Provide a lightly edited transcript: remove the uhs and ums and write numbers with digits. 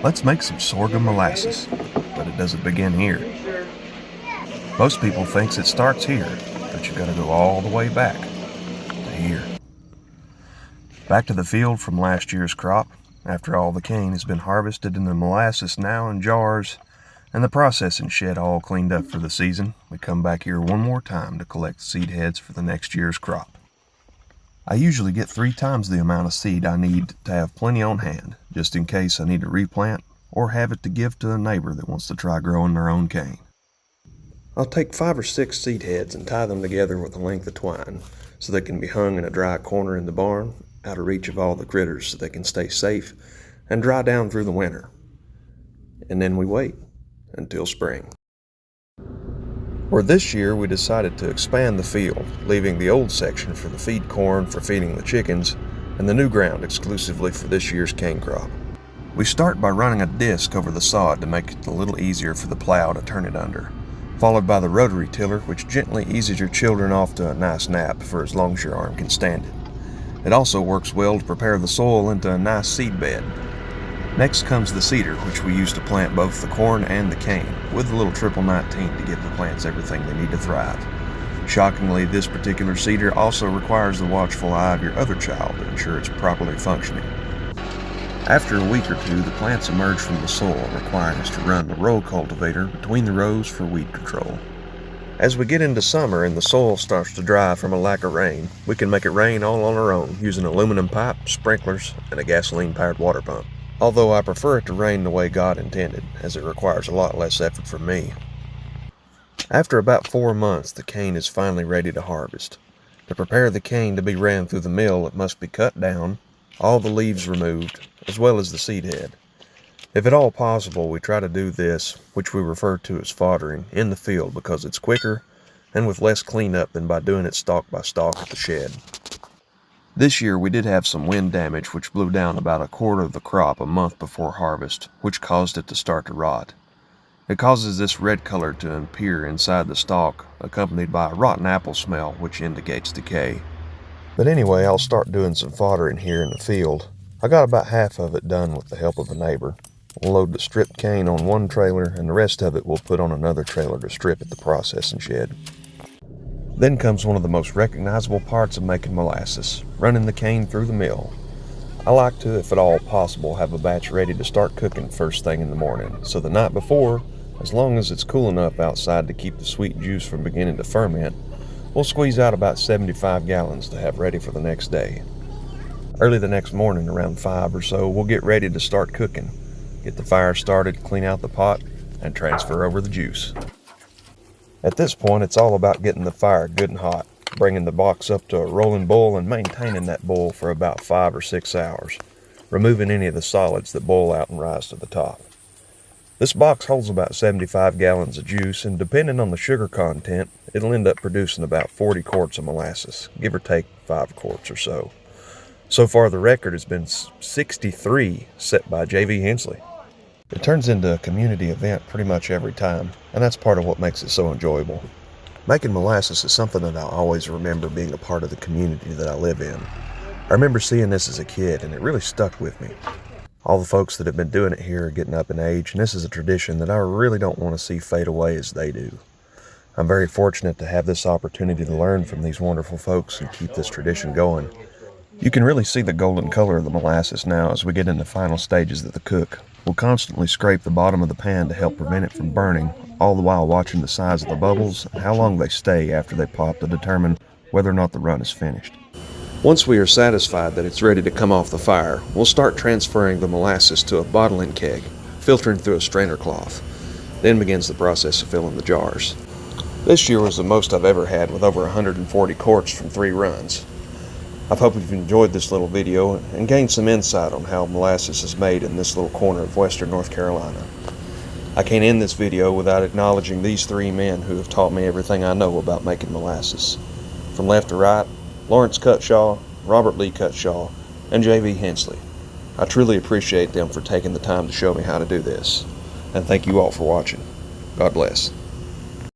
Let's make some sorghum molasses, but it doesn't begin here. Most people thinks it starts here, but you gotta go all the way back to here. Back to the field from last year's crop, after all the cane has been harvested and the molasses now in jars, and the processing shed all cleaned up for the season, we come back here one more time to collect seed heads for the next year's crop. I usually get 3 times the amount of seed I need to have plenty on hand, just in case I need to replant or have it to give to a neighbor that wants to try growing their own cane. I'll take 5 or 6 seed heads and tie them together with a length of twine so they can be hung in a dry corner in the barn, out of reach of all the critters so they can stay safe and dry down through the winter. And then we wait until spring, where this year we decided to expand the field, leaving the old section for the feed corn for feeding the chickens and the new ground exclusively for this year's cane crop. We start by running a disc over the sod to make it a little easier for the plow to turn it under, followed by the rotary tiller, which gently eases your children off to a nice nap for as long as your arm can stand it. It also works well to prepare the soil into a nice seed bed. Next comes the seeder, which we use to plant both the corn and the cane, with a little 19 to give the plants everything they need to thrive. Shockingly, this particular seeder also requires the watchful eye of your other child to ensure it's properly functioning. After a week or 2, the plants emerge from the soil, requiring us to run the row cultivator between the rows for weed control. As we get into summer and the soil starts to dry from a lack of rain, we can make it rain all on our own using aluminum pipe, sprinklers, and a gasoline-powered water pump. Although I prefer it to rain the way God intended, as it requires a lot less effort from me. After about 4 months, the cane is finally ready to harvest. To prepare the cane to be ran through the mill, it must be cut down, all the leaves removed, as well as the seed head. If at all possible, we try to do this, which we refer to as foddering, in the field because it's quicker and with less cleanup than by doing it stalk by stalk at the shed. This year we did have some wind damage which blew down about a quarter of the crop a month before harvest, which caused it to start to rot. It causes this red color to appear inside the stalk, accompanied by a rotten apple smell which indicates decay. But anyway, I'll start doing some foddering here in the field. I got about half of it done with the help of a neighbor. We'll load the stripped cane on one trailer and the rest of it we'll put on another trailer to strip at the processing shed. Then comes one of the most recognizable parts of making molasses, running the cane through the mill. I like to, if at all possible, have a batch ready to start cooking first thing in the morning, so the night before, as long as it's cool enough outside to keep the sweet juice from beginning to ferment, we'll squeeze out about 75 gallons to have ready for the next day. Early the next morning, around 5 or so, we'll get ready to start cooking, get the fire started, clean out the pot, and transfer over the juice. At this point, it's all about getting the fire good and hot, bringing the box up to a rolling boil and maintaining that boil for about 5 or 6 hours, removing any of the solids that boil out and rise to the top. This box holds about 75 gallons of juice, and depending on the sugar content, it'll end up producing about 40 quarts of molasses, give or take 5 quarts or so. So far, the record has been 63 set by J.V. Hensley. It turns into a community event pretty much every time, and that's part of what makes it so enjoyable. Making molasses is something that I'll always remember being a part of the community that I live in. I remember seeing this as a kid, and it really stuck with me. All the folks that have been doing it here are getting up in age, and this is a tradition that I really don't want to see fade away as they do. I'm very fortunate to have this opportunity to learn from these wonderful folks and keep this tradition going. You can really see the golden color of the molasses now as we get into final stages of the cook. We'll constantly scrape the bottom of the pan to help prevent it from burning, all the while watching the size of the bubbles and how long they stay after they pop to determine whether or not the run is finished. Once we are satisfied that it's ready to come off the fire, we'll start transferring the molasses to a bottling keg, filtering through a strainer cloth. Then begins the process of filling the jars. This year was the most I've ever had, with over 140 quarts from 3 runs. I hope you've enjoyed this little video and gained some insight on how molasses is made in this little corner of western North Carolina. I can't end this video without acknowledging these 3 men who have taught me everything I know about making molasses. From left to right, Lawrence Cutshaw, Robert Lee Cutshaw, and J.V. Hensley. I truly appreciate them for taking the time to show me how to do this. And thank you all for watching. God bless.